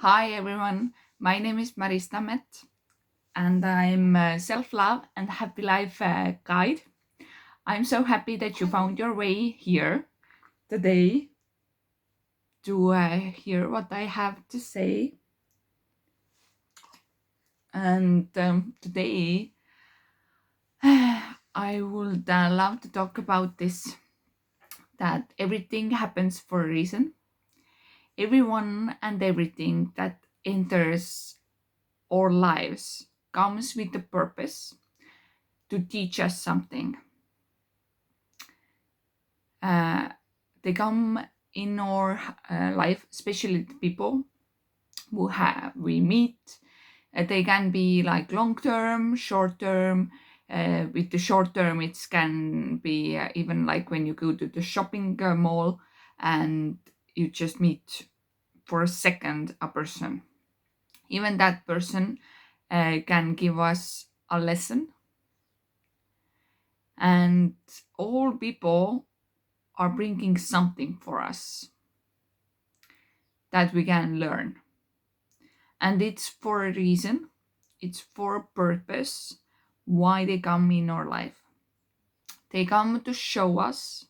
Hi everyone, my name is Maris Tammet and I'm a self-love and happy life guide. I'm so happy that you found your way here today to hear what I have to say. And today I would love to talk about this that everything happens for a reason. Everyone and everything that enters our lives comes with a purpose to teach us something. uh, they come in our life, especially the people who have we meet. They can be like long term, short term. With the short term, it can be even like when you go to the shopping mall and you just meet for a second a person. Even that person can give us a lesson, and all people are bringing something for us that we can learn. And it's for a reason, it's for a purpose why they come in our life. They come to show us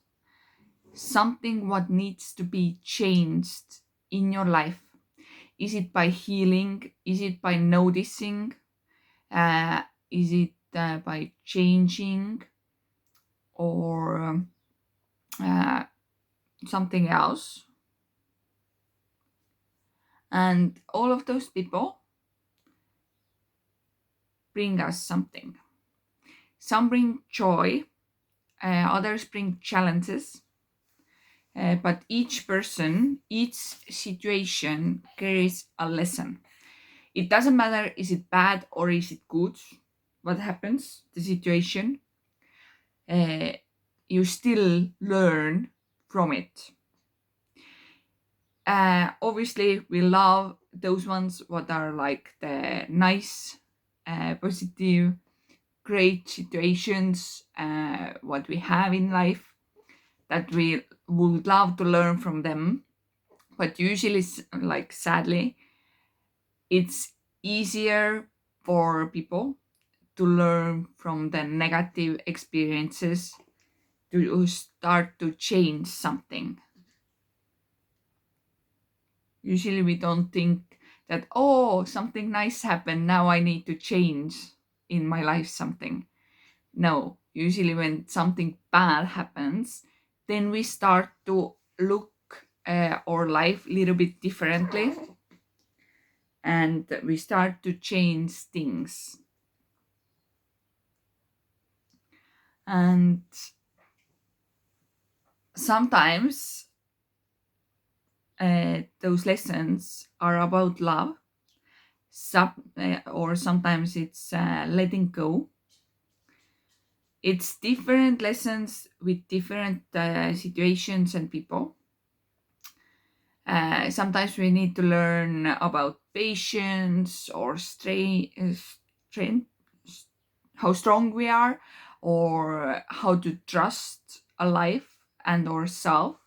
something what needs to be changed in your life. Is it by healing? Is it by noticing? Is it by changing or uh, something else? And all of those people bring us something. Some bring joy, others bring challenges, but each person, each situation carries a lesson. It doesn't matter is it bad or is it good, what happens, the situation, uh, you still learn from it. Obviously, we love those ones what are like the nice, positive, great situations, what we have in life that we would love to learn from them. But usually, like sadly, it's easier for people to learn from the negative experiences to start to change something. Usually, we don't think that, oh, something nice happened, now I need to change in my life something. No, usually, when something bad happens, then we start to look our life a little bit differently and we start to change things. And sometimes those lessons are about love, or sometimes it's letting go. It's different lessons with different situations and people. Sometimes we need to learn about patience or strength, how strong we are, or how to trust a life and ourselves.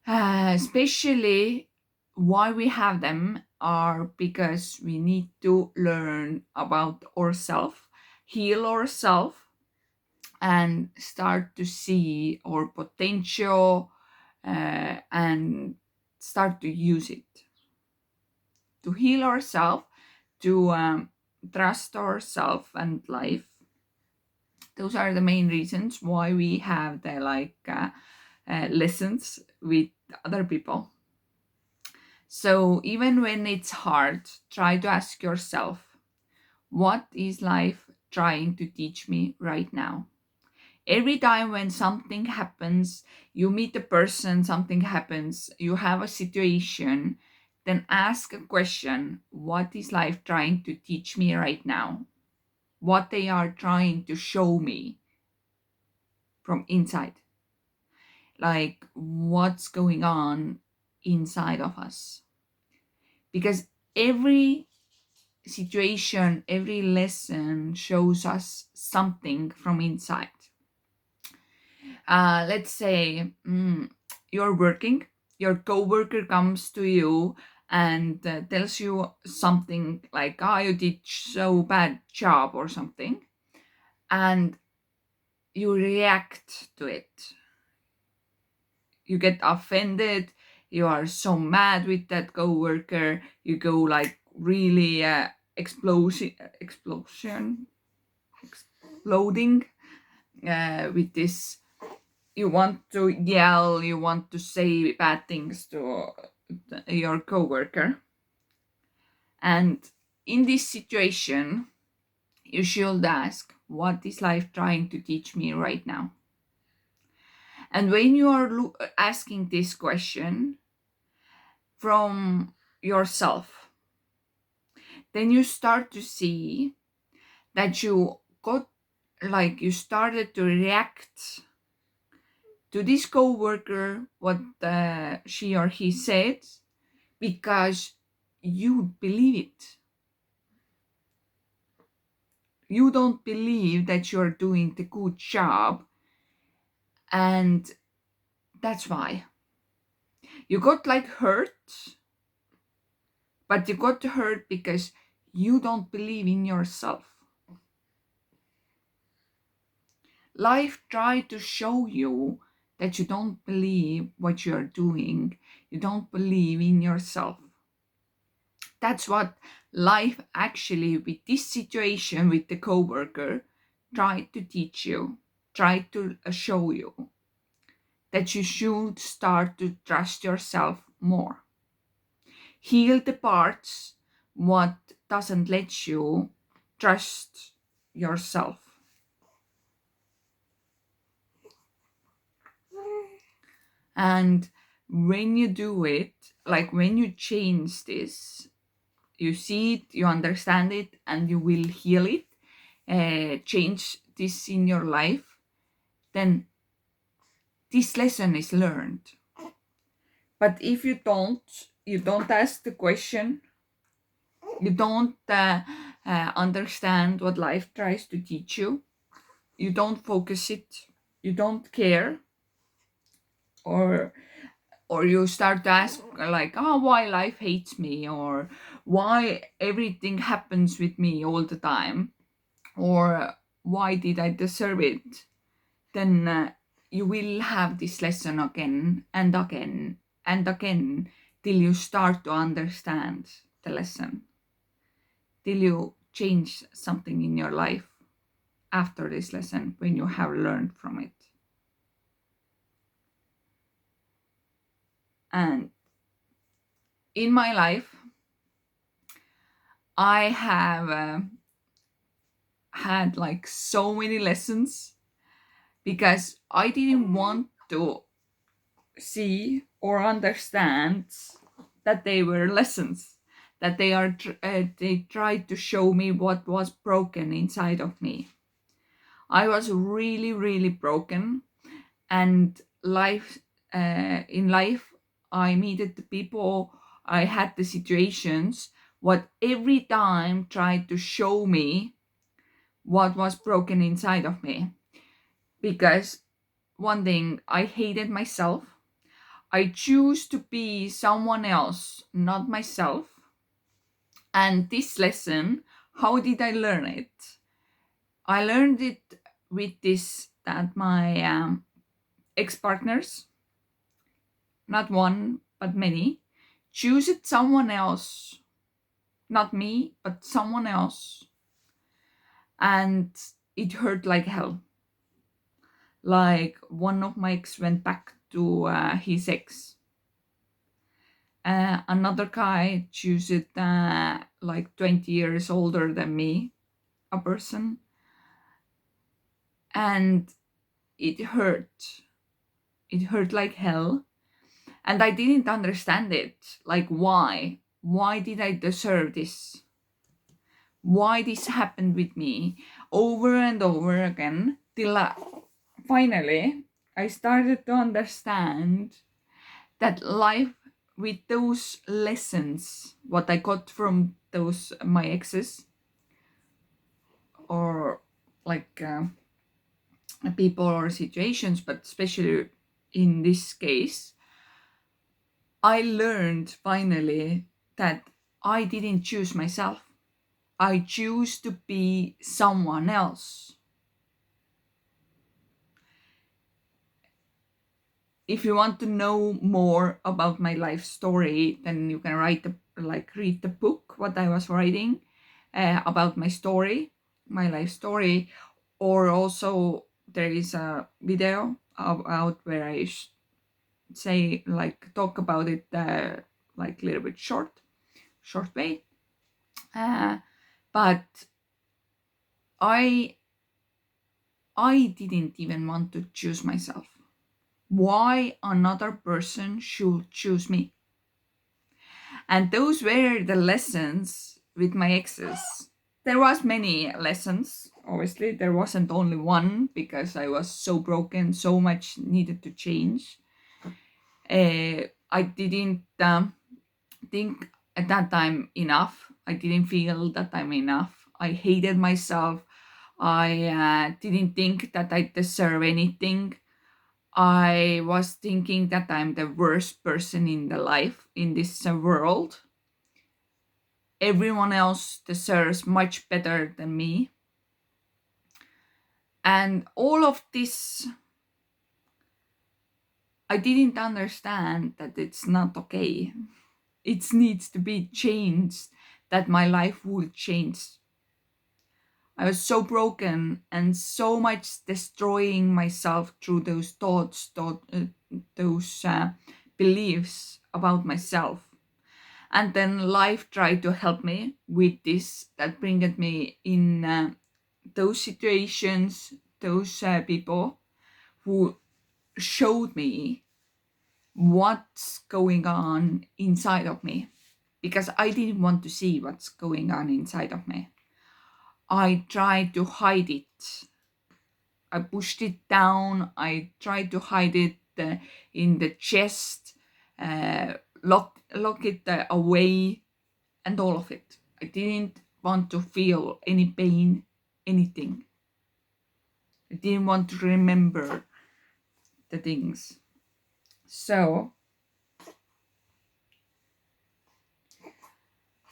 Especially why we have them are because we need to learn about ourselves, heal ourselves, and start to see our potential, and start to use it to heal ourselves, to trust ourselves and life. Those are the main reasons why we have the lessons with other people. So even when it's hard, try to ask yourself, what is life trying to teach me right now? Every time when something happens, you meet a person, something happens, you have a situation, then ask a question, what is life trying to teach me right now? What they are trying to show me from inside? Like what's going on inside of us? Because every situation, every lesson shows us something from inside. Let's say you're working, your coworker comes to you and tells you something like, "Ah, you did so bad job" or something, and you react to it. You get offended. You are so mad with that coworker. You go like really exploding with this. You want to yell. You want to say bad things to your coworker. And in this situation, you should ask, what is life trying to teach me right now? And when you are asking this question from yourself, then you start to see that you started to react to this coworker, what she or he said, because you believe it. You don't believe that you're doing the good job, and that's why you got like hurt, but you got hurt because you don't believe in yourself. Life tried to show you that you don't believe what you're doing. You don't believe in yourself. That's what life actually, with this situation with the coworker, tried to teach you, tried to show you that you should start to trust yourself more. Heal the parts what doesn't let you trust yourself. And when you do it, like when you change this, you see it, you understand it, and you will heal it, change this in your life, then this lesson is learned. But if you don't ask the question, you don't understand what life tries to teach you, you don't focus it, you don't care, or you start to ask like, oh, why life hates me, or why everything happens with me all the time, or why did I deserve it, then you will have this lesson again and again and again till you start to understand the lesson, till you change something in your life after this lesson when you have learned from it. And in my life, I have had like so many lessons because I didn't want to see or understand that they were lessons, that they tried to show me what was broken inside of me. I was really, really broken, and in life, I meted the people, I had the situations, what every time tried to show me what was broken inside of me. Because one thing, I hated myself. I choose to be someone else, not myself. And this lesson, how did I learn it? I learned it with this, that my ex-partners, not one, but many, choose it someone else, not me, but someone else. And it hurt like hell. Like one of my ex went back to his ex. Another guy choose it like 20 years older than me, a person. And it hurt. It hurt like hell. And I didn't understand it. Like, why? Why did I deserve this? Why this happened with me over and over again till finally I started to understand that life, with those lessons, what I got from those my exes, or like people or situations, but especially in this case, I learned finally that I didn't choose myself. I choose to be someone else. If you want to know more about my life story, then you can read the book what I was writing about my story, my life story, or also there is a video out where I say talk about it like a little bit short way. Uh, but I I didn't even want to choose myself. Why another person should choose me? And those were the lessons with my exes. There was many lessons. Obviously, there wasn't only one because I was so broken, so much needed to change. I didn't think at that time enough. I didn't feel that I'm enough. I hated myself. I didn't think that I deserve anything. I was thinking that I'm the worst person in the life in this world. Everyone else deserves much better than me. And all of this, I didn't understand that it's not okay. It needs to be changed, that my life will change. I was so broken and so much destroying myself through those those beliefs about myself. And then life tried to help me with this, that bringed me in those situations, those people who showed me what's going on inside of me, because I didn't want to see what's going on inside of me. I tried to hide it. I pushed it down. I tried to hide it in the chest, uh, lock it away, and all of it. I didn't want to feel any pain, anything. I didn't want to remember the things. So,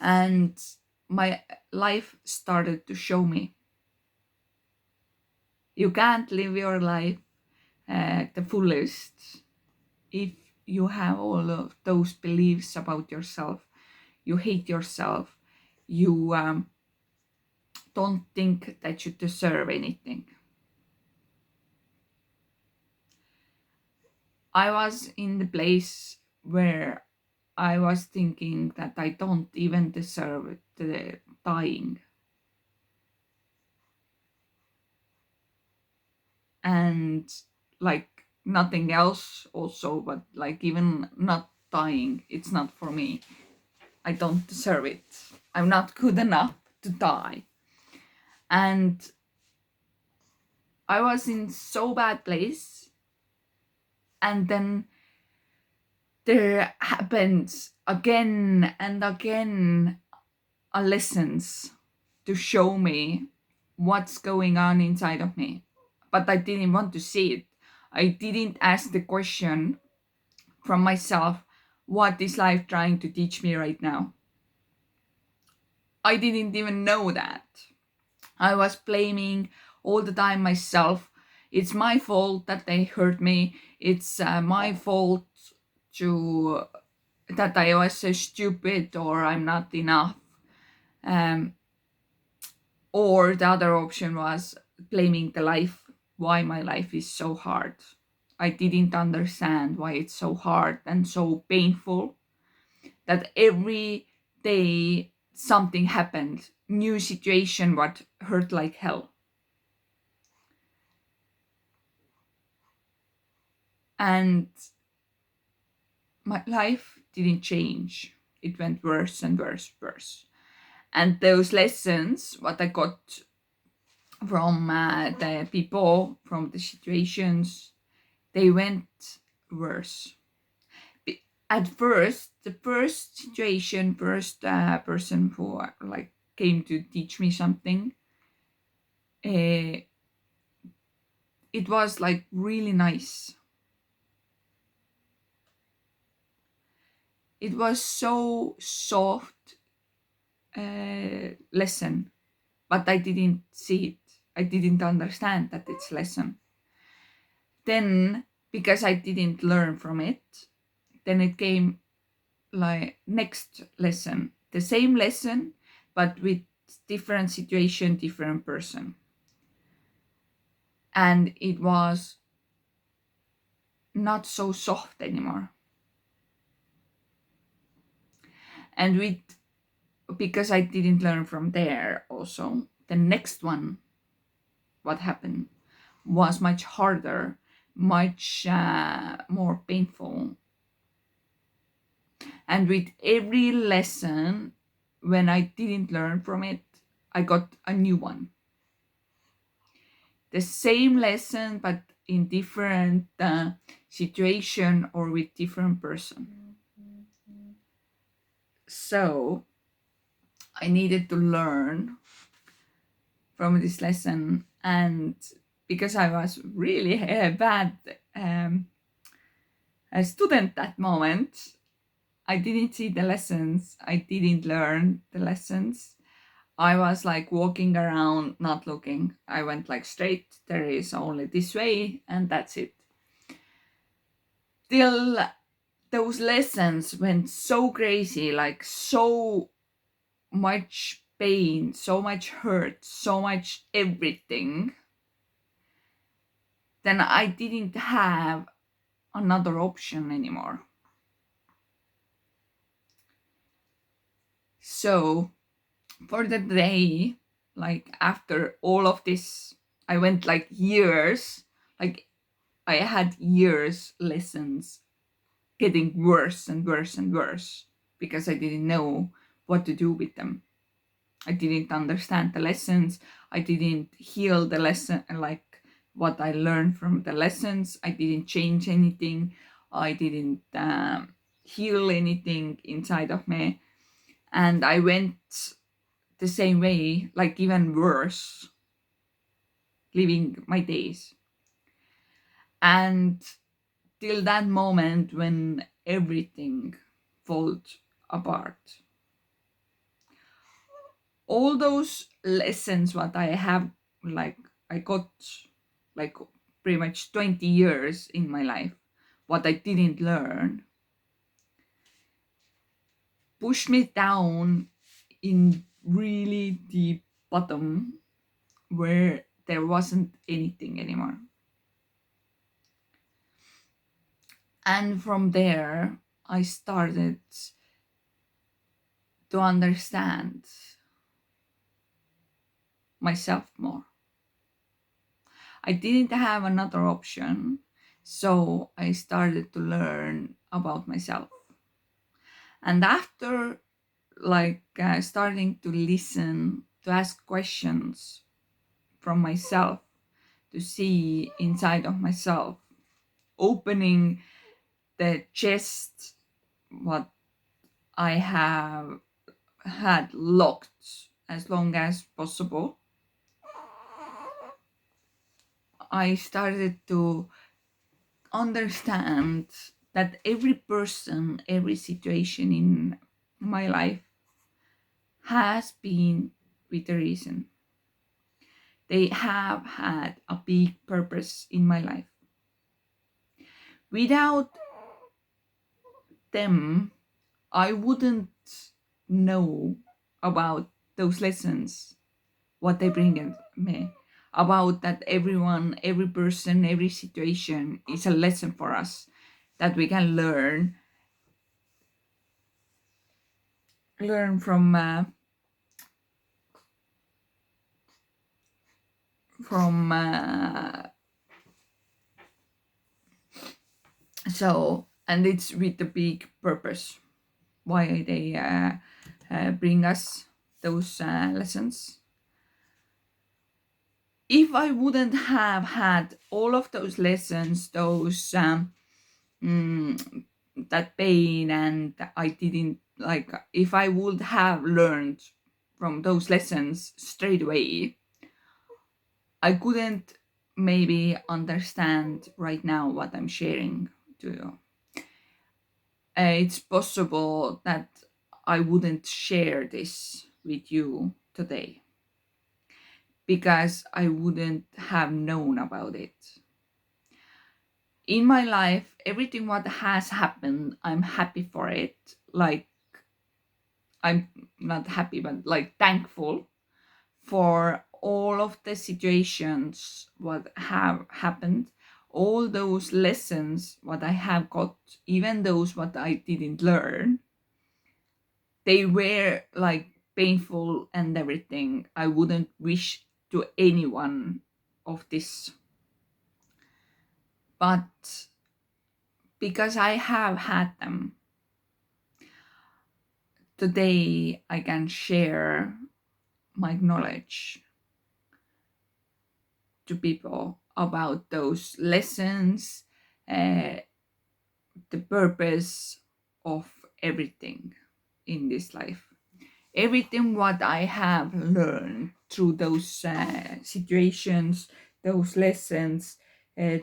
and my life started to show me you can't live your life the fullest if you have all of those beliefs about yourself. You hate yourself. You don't think that you deserve anything. I was in the place where I was thinking that I don't even deserve the dying. And like nothing else also, but like even not dying, it's not for me. I don't deserve it. I'm not good enough to die. And I was in so bad place. And then there happens again and again a lessons to show me what's going on inside of me. But I didn't want to see it. I didn't ask the question from myself, what is life trying to teach me right now? I didn't even know that. I was blaming all the time myself. It's my fault that they hurt me. It's my fault to that I was so stupid or I'm not enough. Um, or the other option was blaming the life, why my life is so hard. I didn't understand why it's so hard and so painful, that every day something happened, new situation what hurt like hell. And my life didn't change. It went worse and worse. And those lessons, what I got from the people, from the situations, they went worse. At first, the first situation, first person who like came to teach me something, uh, it was like really nice. it was so soft lesson, but I didn't see it. I didn't understand that it's lesson. Then, because I didn't learn from it, then it came like next lesson, the same lesson, but with different situation, different person. And it was not so soft anymore. And with because I didn't learn from there also, the next one, what happened, was much harder, much more painful. And with every lesson, when I didn't learn from it, I got a new one. The same lesson, but in different situation or with different person. So I needed to learn from this lesson, and because I was really a bad a student that moment, I didn't see the lessons. I didn't learn the lessons. I was like walking around, not looking. I went like straight. There is only this way, and that's it. Till those lessons went so crazy, like so much pain, so much hurt, so much everything. Then I didn't have another option anymore. So for the day, like after all of this, I went like years, like I had years lessons getting worse and worse and worse because I didn't know what to do with them. I didn't understand the lessons. I didn't heal the lesson, like what I learned from the lessons. I didn't change anything. I didn't heal anything inside of me. And I went the same way, like even worse, living my days. And till that moment when everything fell apart. All those lessons what I have, like I got like pretty much 20 years in my life, what I didn't learn, pushed me down in really deep bottom where there wasn't anything anymore. And from there, I started to understand myself more. I didn't have another option, so I started to learn about myself. And after starting to listen, to ask questions from myself, to see inside of myself, opening the chest, what I have had locked as long as possible, I started to understand that every person, every situation in my life has been with a reason. They have had a big purpose in my life. Without them, I wouldn't know about those lessons, what they bring in me, about that everyone, every person, every situation is a lesson for us that we can learn from so, and it's with the big purpose why they bring us those lessons. If I wouldn't have had all of those lessons, those that pain, and I didn't like, if I would have learned from those lessons straight away, I couldn't maybe understand right now what I'm sharing to you. it's possible that I wouldn't share this with you today because I wouldn't have known about it. In my life, everything what has happened, I'm happy for it. Like, I'm not happy, but like thankful for all of the situations what have happened, all those lessons what I have got, even those what I didn't learn. They were like painful and everything. I wouldn't wish to anyone of this. But because I have had them, today I can share my knowledge to people about those lessons, uh, the purpose of everything in this life. Everything what I have learned through those situations, those lessons,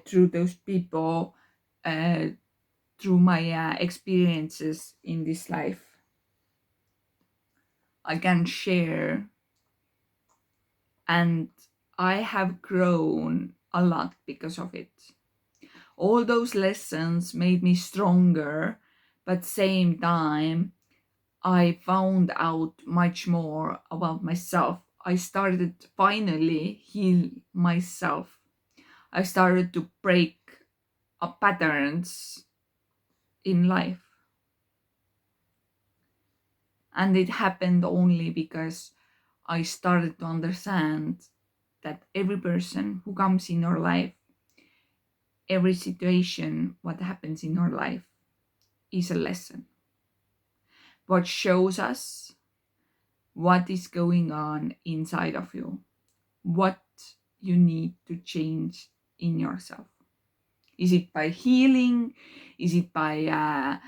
through those people, uh, through my experiences in this life, I can share, and I have grown a lot because of it. All those lessons made me stronger, but same time I found out much more about myself. I started to finally heal myself. I started to break up patterns in life. And it happened only because I started to understand that every person who comes in our life, every situation, what happens in our life is a lesson. What shows us what is going on inside of you, what you need to change in yourself. Is it by healing? Is it by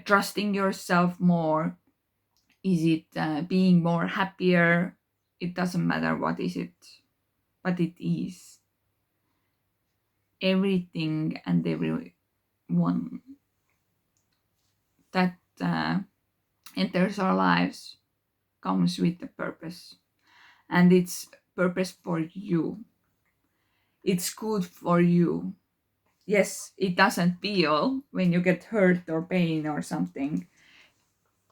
trusting yourself more? Is it being more happier? It doesn't matter what is it, but it is. Everything and everyone that enters our lives comes with a purpose, and it's purpose for you. It's good for you. Yes, it doesn't feel when you get hurt or pain or something.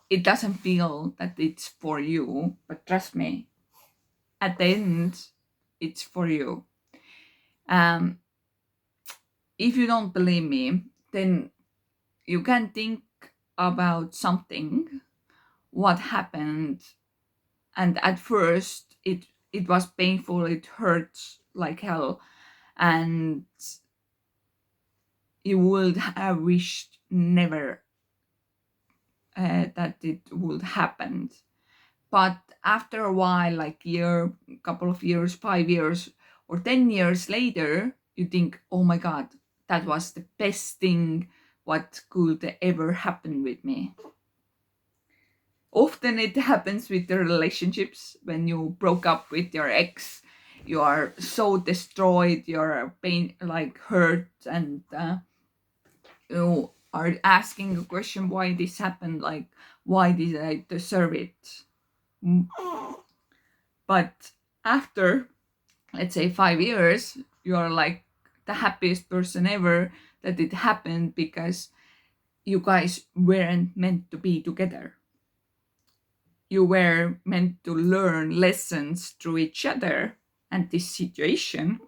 It doesn't feel that it's for you, but trust me, at the end, it's for you. Um, if you don't believe me, then you can think about something, what happened, and at first it was painful, it hurts like hell, and you would have wished never that it would happen. But after a while, like year, couple of years, 5 years, or 10 years later, you think, oh my God, that was the best thing what could ever happen with me. Often it happens with the relationships. When you broke up with your ex, you are so destroyed, you're pain, like hurt, and you are asking a question, why this happened, like why did I deserve it? Mm. But after, let's say, 5 years, you are like the happiest person ever that it happened, because you guys weren't meant to be together. You were meant to learn lessons through each other and this situation,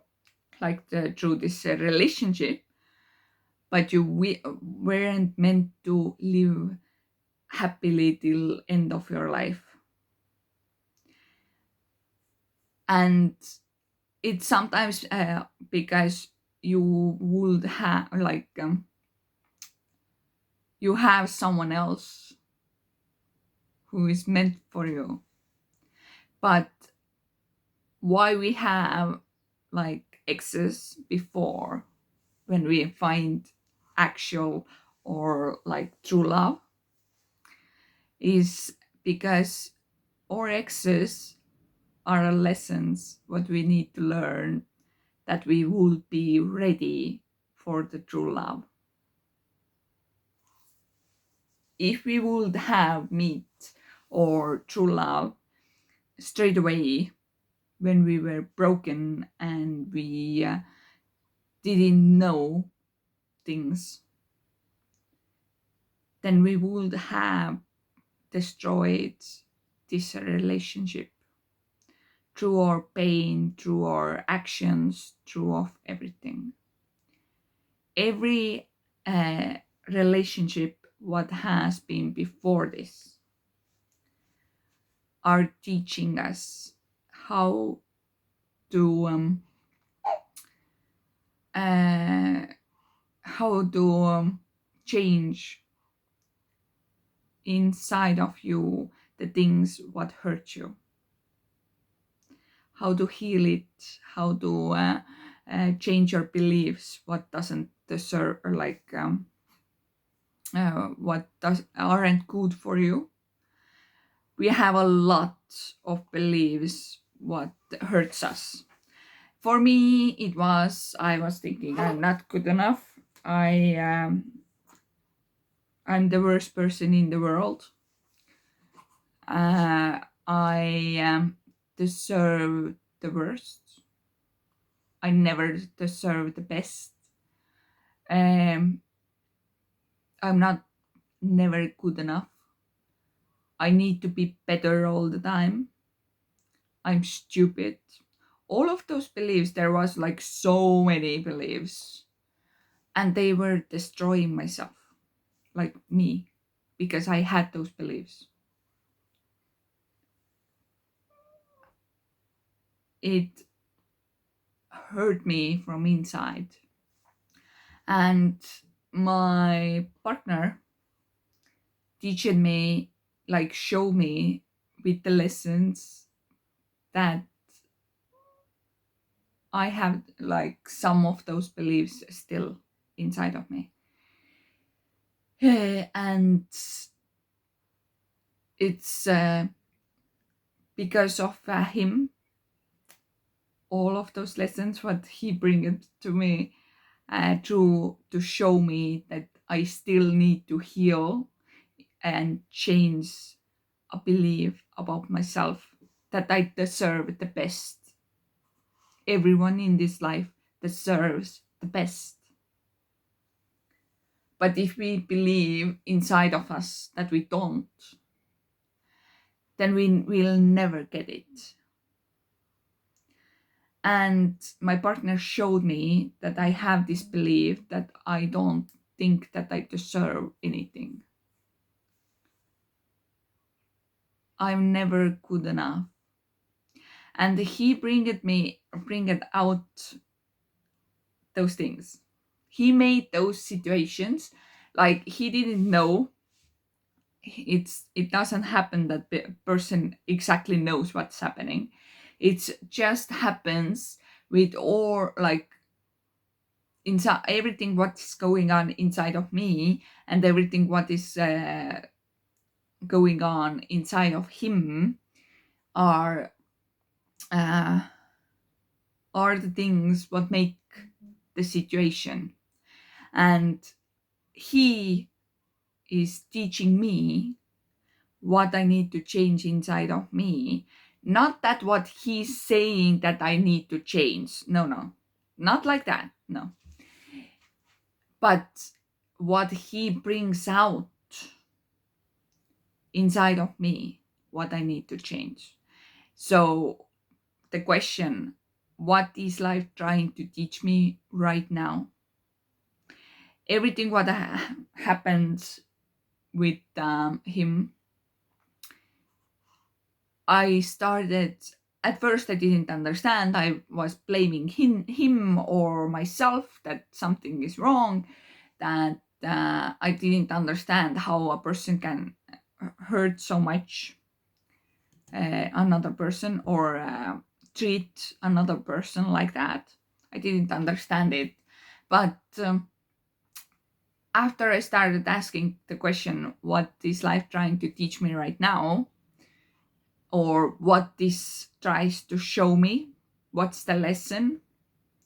like through this relationship, but you weren't meant to live happily till end of your life. And it's sometimes because you would have like you have someone else who is meant for you. But why we have like exes before, when we find actual or like true love, is because our exes are lessons what we need to learn, that we will be ready for the true love. if we would have meet or true love straight away when we were broken and we didn't know things, then we would have destroyed this relationship through our pain, through our actions, through of everything. Every relationship what has been before this are teaching us how to change inside of you the things what hurt you, how to heal it, how to change your beliefs what doesn't deserve, or like aren't good for you. We have a lot of beliefs what hurts us. For me, I was thinking I'm not good enough. I'm the worst person in the world. I deserve the worst. I never deserve the best. I'm not never good enough. I need to be better all the time. I'm stupid. All of those beliefs, there was like so many beliefs, and they were destroying myself, like me, because I had those beliefs. It hurt me from inside. And my partner teaching me, like show me with the lessons that I have like some of those beliefs still inside of me. And it's because of him, all of those lessons what he bring it to me, to show me that I still need to heal and change a belief about myself, that I deserve the best. Everyone in this life deserves the best. But if we believe inside of us that we don't, then we will never get it. And my partner showed me that I have this belief that I don't think that I deserve anything. I'm never good enough. And he bring it out those things. He made those situations like he didn't know. It doesn't happen that the person exactly knows what's happening. It just happens with all like inside everything what's going on inside of me, and everything what is going on inside of him are uh, are the things what make the situation. And he is teaching me what I need to change inside of me. Not that what he's saying that I need to change. No. Not like that. No. But what he brings out inside of me, what I need to change. So the question, what is life trying to teach me right now? Everything what happens with him, I started, at first I didn't understand. I was blaming him or myself that something is wrong, that I didn't understand how a person can hurt so much another person, or treat another person like that. I didn't understand it. But after I started asking the question, what is life trying to teach me right now? Or what this tries to show me? What's the lesson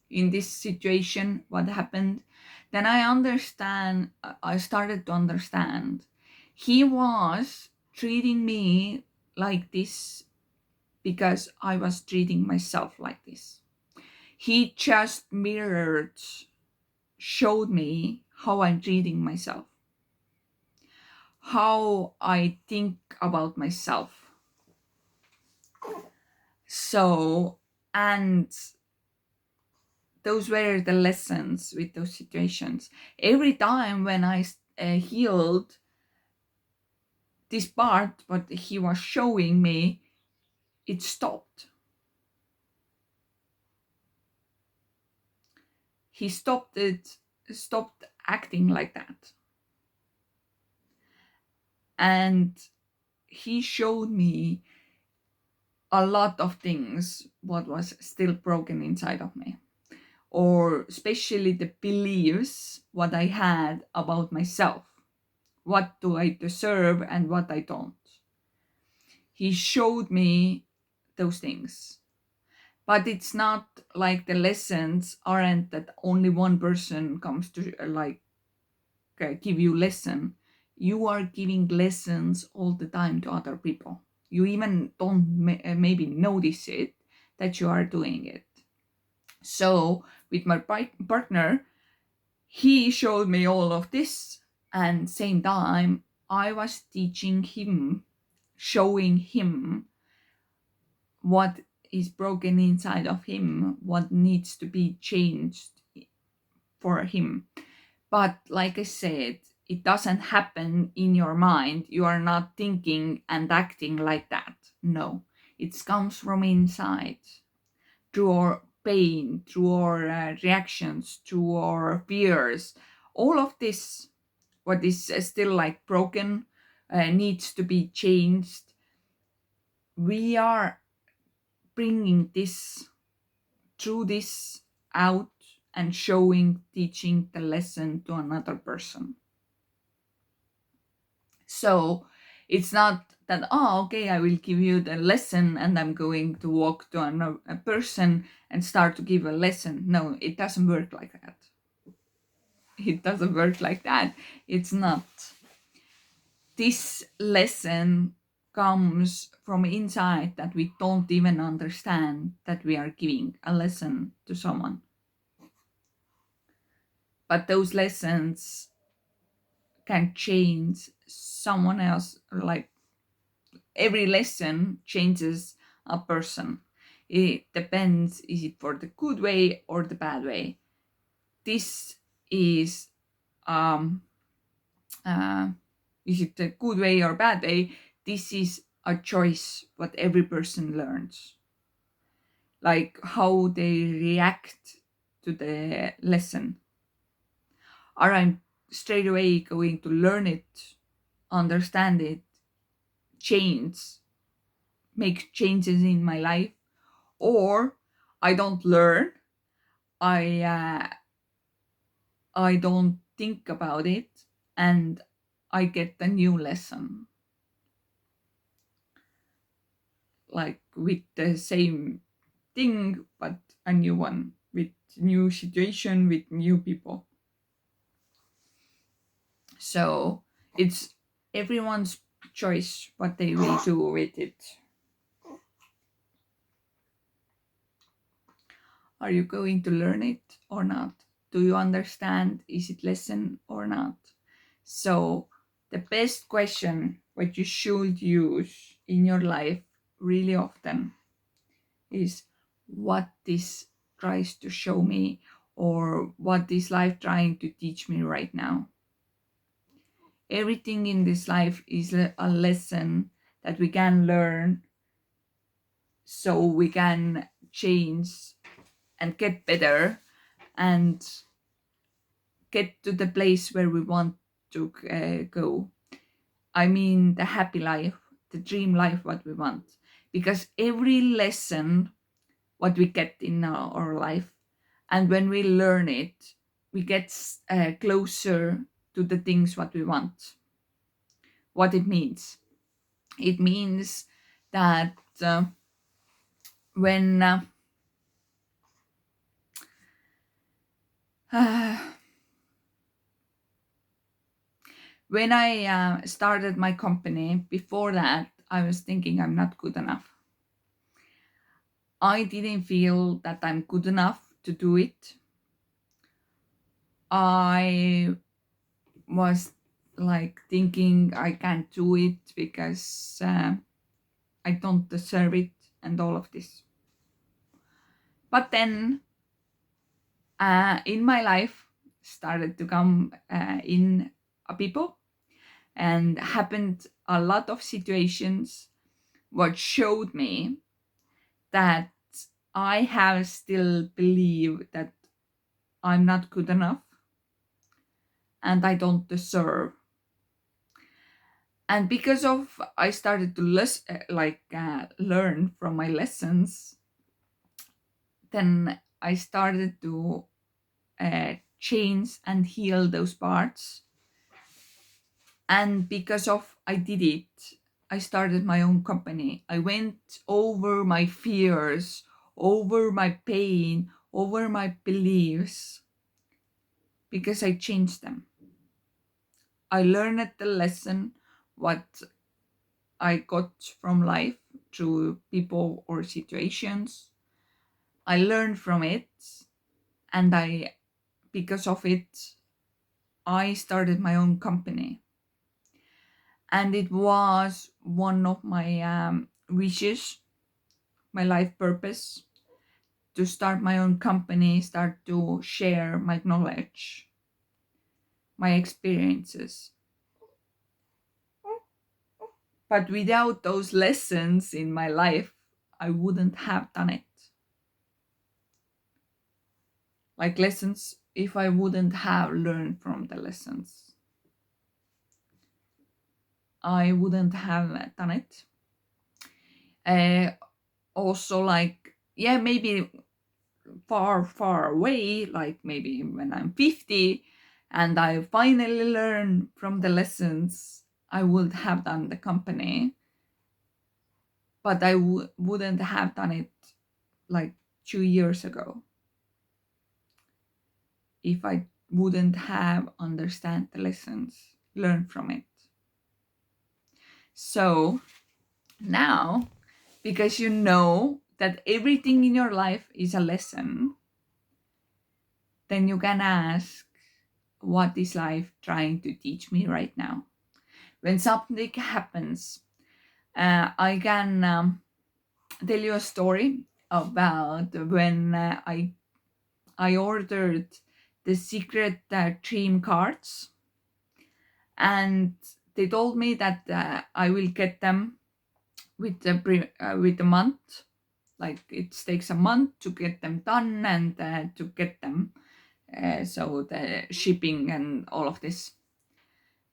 in this situation? What happened? Then I started to understand. He was treating me like this because I was treating myself like this. He just mirrored, showed me how I'm treating myself, how I think about myself. So, and those were the lessons with those situations. Every time when I healed this part, what he was showing me, it stopped. He stopped acting like that. And he showed me a lot of things what was still broken inside of me, or especially the beliefs what I had about myself. What do I deserve and what I don't? He showed me those things. But it's not like the lessons aren't that only one person comes to give you lesson. You are giving lessons all the time to other people. You even don't maybe notice it that you are doing it. So with my partner, he showed me all of this, and same time I was teaching him, showing him what is broken inside of him, what needs to be changed for him. But like I said, it doesn't happen in your mind. You are not thinking and acting like that. No, it comes from inside, through our pain, through our reactions, through our fears. All of this, what is still like broken, needs to be changed. We are bringing this through this out and showing, teaching the lesson to another person. So it's not that, oh, okay, I will give you the lesson and I'm going to walk to a person and start to give a lesson. No, it doesn't work like that. It doesn't work like that. It's not. This lesson comes from inside that we don't even understand that we are giving a lesson to someone. But those lessons can change someone else. Like every lesson changes a person. It depends, is it for the good way or the bad way? This is is it a good way or bad way? This is a choice what every person learns, like how they react to the lesson. Are I straight away going to learn it, understand it, change, make changes in my life? Or I don't learn, I don't think about it, and I get a new lesson, like with the same thing but a new one, with new situation, with new people. So it's everyone's choice what they will do with it. Are you going to learn it or not? Do you understand? Is it lesson or not? So the best question what you should use in your life really often is, what this tries to show me, or what is life trying to teach me right now? Everything in this life is a lesson that we can learn, so we can change and get better and get to the place where we want to go. I mean, the happy life, the dream life, what we want. Because every lesson what we get in our life, and when we learn it, we get closer to the things what we want. What it means? It means that when When I started my company, before that, I was thinking I'm not good enough. I didn't feel that I'm good enough to do it. I was like thinking I can't do it because I don't deserve it and all of this. But then in my life started to come in people, and happened a lot of situations what showed me that I have still believe that I'm not good enough and I don't deserve. And because of I started to learn from my lessons, then I started to change and heal those parts. And because of I did it, I started my own company. I went over my fears, over my pain, over my beliefs, because I changed them. I learned the lesson what I got from life through people or situations. I learned from it, and I because of it I started my own company. And it was one of my wishes, my life purpose, to start my own company, start to share my knowledge, my experiences. But without those lessons in my life, I wouldn't have done it. Like lessons, if I wouldn't have learned from the lessons, I wouldn't have done it. Uh, Also, like, yeah, maybe far, far away, like maybe when I'm 50 and I finally learn from the lessons, I would have done the company, but I wouldn't have done it like 2 years ago if I wouldn't have understand the lessons, learn from it. So now, because you know that everything in your life is a lesson, then you can ask, what is life trying to teach me right now? When something happens, I can tell you a story about when I ordered the secret dream cards, and they told me that I will get them with the month. Like it takes a month to get them done and to get them. So the shipping and all of this,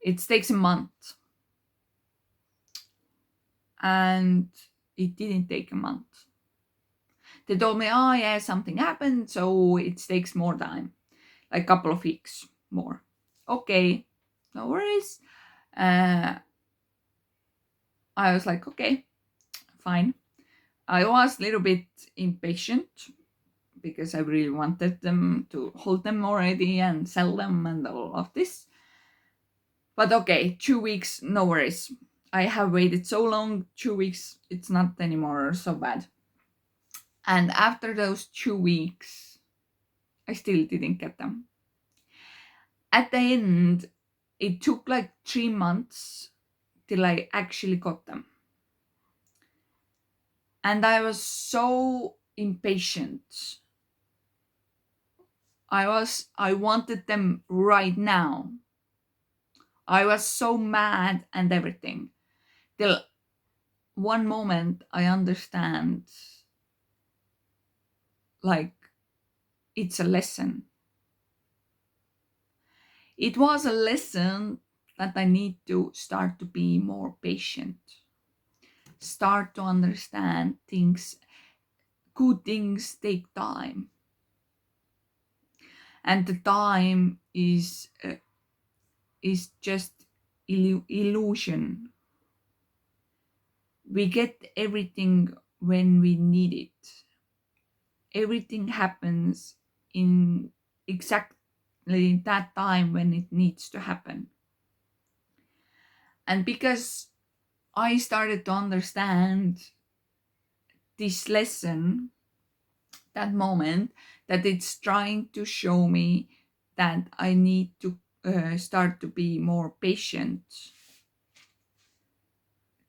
it takes a month, and it didn't take a month. They told me, oh yeah, something happened, so it takes more time, like a couple of weeks more. Okay, no worries. Uh, I was like, okay, fine. I was a little bit impatient because I really wanted them to hold them already and sell them and all of this. But okay, 2 weeks, no worries. I have waited so long, 2 weeks, it's not anymore so bad. And after those 2 weeks, I still didn't get them. At the end, it took like 3 months till I actually got them. And I was so impatient. I wanted them right now. I was so mad and everything. Till one moment I understand, like, it's a lesson. It was a lesson that I need to start to be more patient, start to understand things. Good things take time, and the time is just illusion. We get everything when we need it. Everything happens in exactly that time when it needs to happen. And because I started to understand this lesson, that moment, that it's trying to show me that I need to start to be more patient,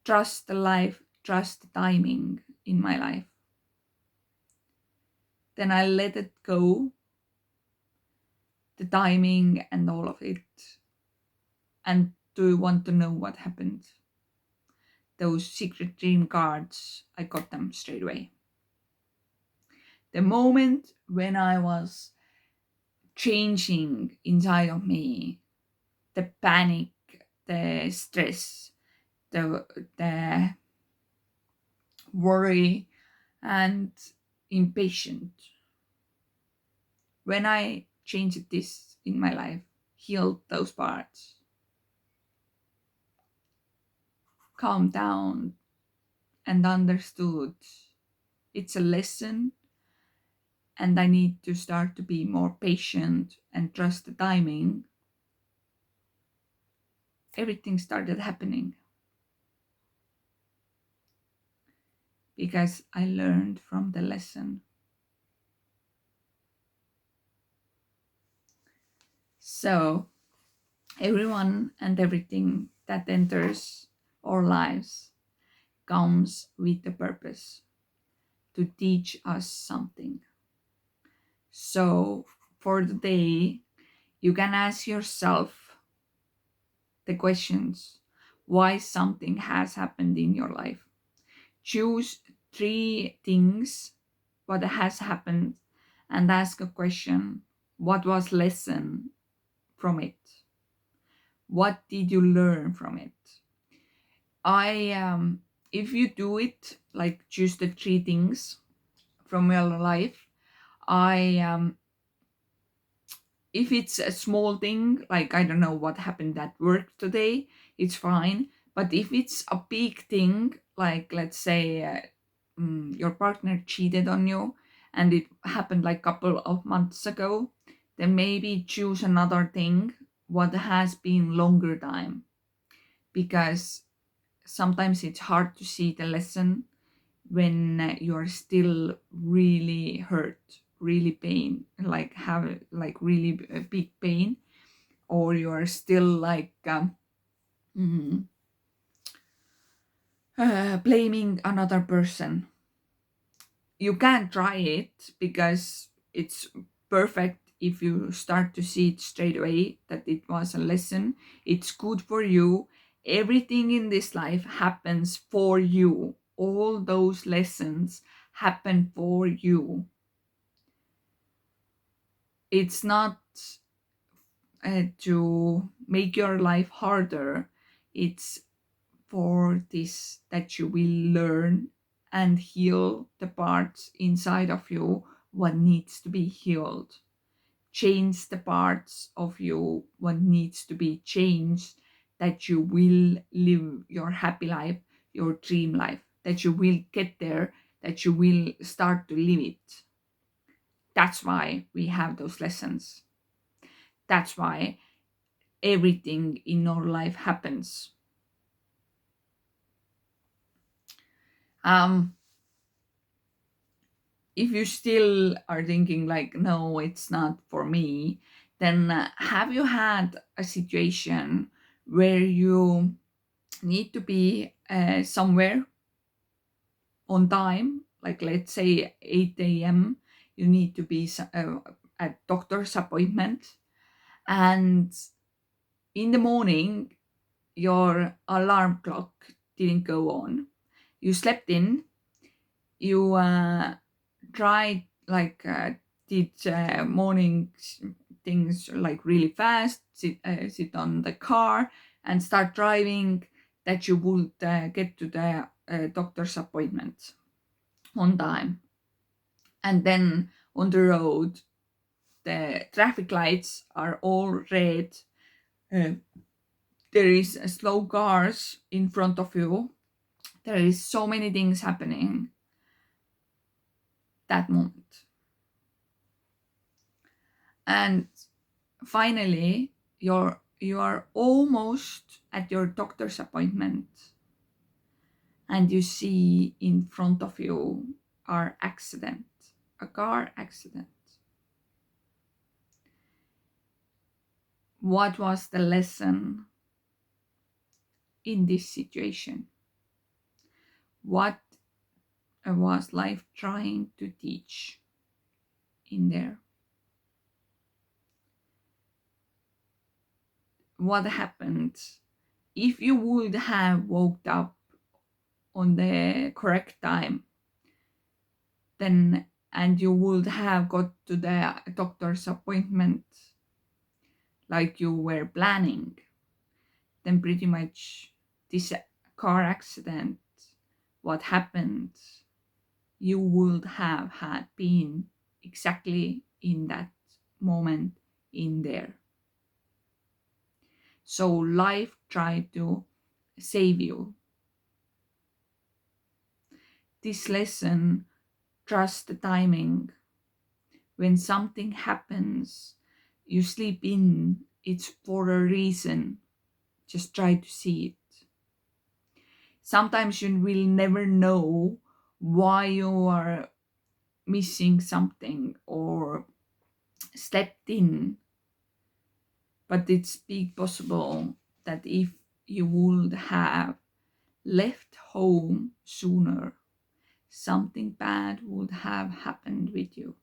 trust the life, trust the timing in my life. Then I let it go, the timing and all of it. And do you want to know what happened? Those secret dream cards, I got them straight away. The moment when I was changing inside of me, the panic, the stress, the worry, and impatient. When I changed this in my life, healed those parts, calmed down, and understood it's a lesson, and I need to start to be more patient and trust the timing, everything started happening because I learned from the lesson. So, everyone and everything that enters our lives comes with a purpose to teach us something. So, for the day, you can ask yourself the questions why something has happened in your life. Choose 3 things what has happened and ask a question, what was lesson from it? What did you learn from it? I If you do it, like choose the 3 things from your life, I if it's a small thing, like I don't know what happened at work today, it's fine. But if it's a big thing, like let's say your partner cheated on you and it happened like a couple of months ago, then maybe choose another thing what has been longer time, because sometimes it's hard to see the lesson when you are still really hurt, really pain, like have like really big pain, or you are still like mm, blaming another person. You can try it because it's perfect if you start to see it straight away that it was a lesson. It's good for you. Everything in this life happens for you. All those lessons happen for you. It's not to make your life harder. It's for this that you will learn and heal the parts inside of you what needs to be healed. Change the parts of you what needs to be changed, that you will live your happy life, your dream life, that you will get there, that you will start to live it. That's why we have those lessons. That's why everything in our life happens. Um, if you still are thinking like, no, it's not for me, then have you had a situation where you need to be somewhere on time, like let's say 8 a.m., you need to be at doctor's appointment, and in the morning your alarm clock didn't go on, you slept in, you tried like did morning things like really fast, sit on the car and start driving, that you would get to the doctor's appointment on time. And then on the road, the traffic lights are all red. uh, there is slow cars in front of you. There is so many things happening that moment. And finally, your You are almost at your doctor's appointment and you see in front of you are accident, a car accident. What was the lesson in this situation? What was life trying to teach in there? What happened if you would have woke up on the correct time, then and you would have got to the doctor's appointment like you were planning, then pretty much this car accident, what happened, you would have had been exactly in that moment in there. So life tried to save you. This lesson, trust the timing. When something happens, you sleep in, it's for a reason. Just try to see it. Sometimes you will never know why you are missing something or stepped in, but it's big possible that if you would have left home sooner, something bad would have happened with you.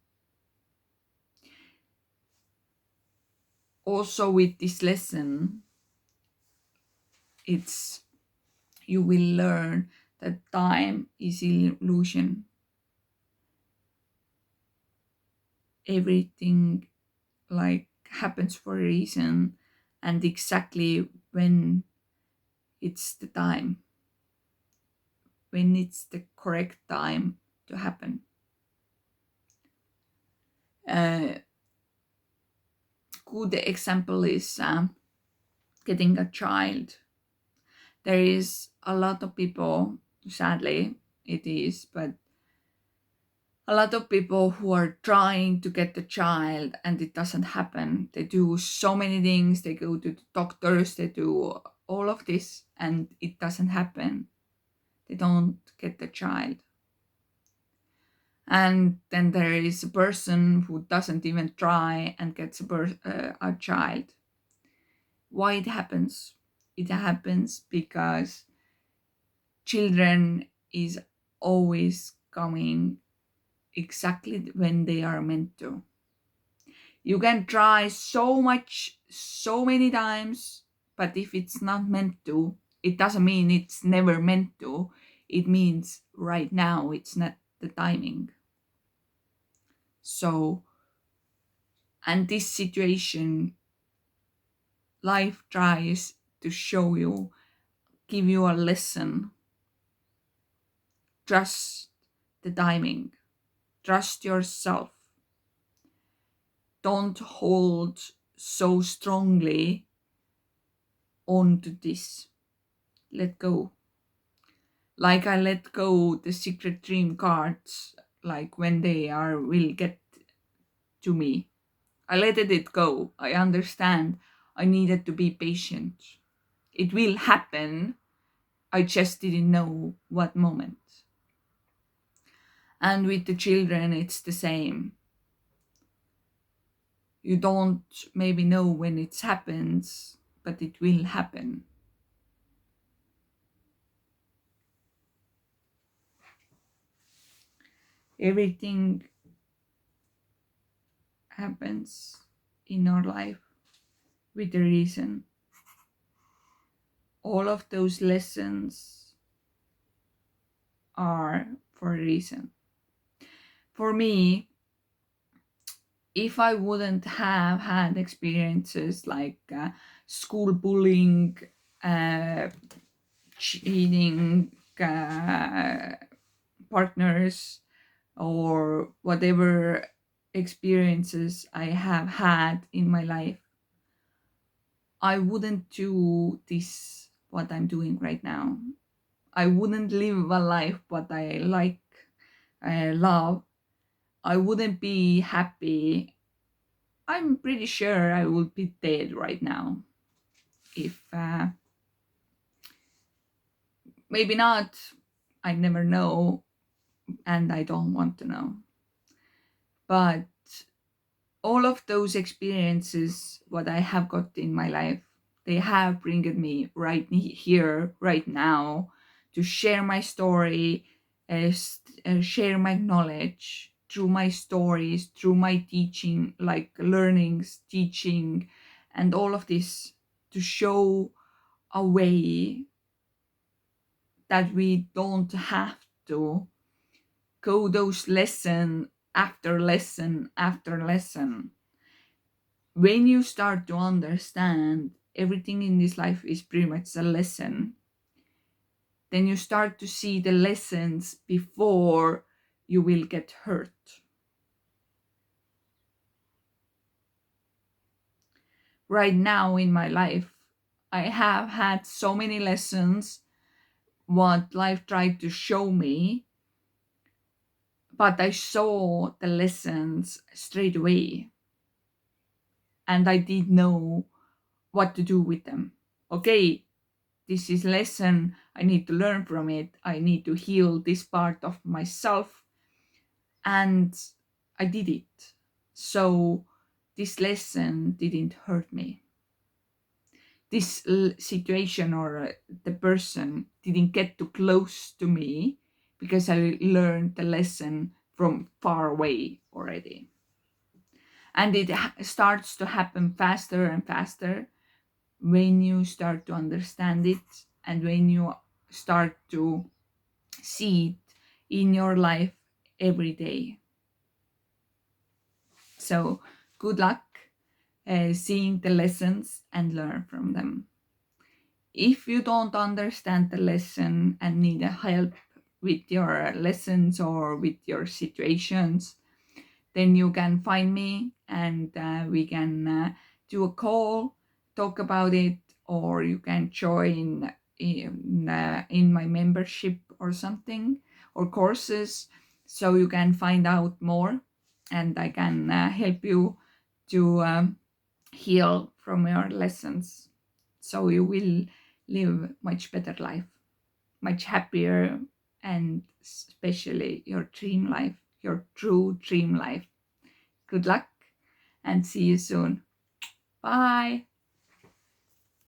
Also with this lesson, it's you will learn that time is illusion. Everything like happens for a reason and exactly when it's the time, when it's the correct time to happen. A good example is getting a child. There is a lot of people, sadly it is, but a lot of people who are trying to get the child and it doesn't happen. They do so many things, they go to the doctors, they do all of this and it doesn't happen. They don't get the child. And then there is a person who doesn't even try and gets a child. Why it happens? It happens because children is always coming exactly when they are meant to. You can try so much, so many times, but if it's not meant to, it doesn't mean it's never meant to. It means right now it's not the timing. So, and this situation, life tries to show you, give you a lesson. Trust the timing, trust yourself. Don't hold so strongly onto this. Let go. Like I let go the secret dream cards, like when they are will get to me. I let it go. I understand I needed to be patient. It will happen. I just didn't know what moment. And with the children, it's the same. You don't maybe know when it happens, but it will happen. Everything happens in our life with a reason. All of those lessons are for a reason. For me, if I wouldn't have had experiences like school bullying, uh, cheating, partners, or whatever experiences I have had in my life, I wouldn't do this, what I'm doing right now. I wouldn't live a life what I like, I love. I wouldn't be happy. I'm pretty sure I would be dead right now. if maybe not, I never know, and I don't want to know. But all of those experiences, what I have got in my life, they have bringed me right here, right now, to share my story, share my knowledge through my stories, through my teaching, like learnings, teaching, and all of this, to show a way that we don't have to go those lesson after lesson after lesson. When you start to understand everything in this life is pretty much a lesson, then you start to see the lessons before you will get hurt. Right now in my life, I have had so many lessons what life tried to show me, but I saw the lessons straight away and I did know what to do with them. Okay, this is lesson, I need to learn from it, I need to heal this part of myself, and I did it. So this lesson didn't hurt me. This situation or the person didn't get too close to me because I learned the lesson from far away already. And it starts to happen faster and faster when you start to understand it and when you start to see it in your life every day. So good luck seeing the lessons and learn from them. If you don't understand the lesson and need a help with your lessons or with your situations, then you can find me and we can do a call, talk about it, or you can join in my membership or something, or courses, so you can find out more and I can help you to heal from your lessons, so you will live much better life, much happier, and especially your dream life, your true dream life. Good luck and see you soon. Bye.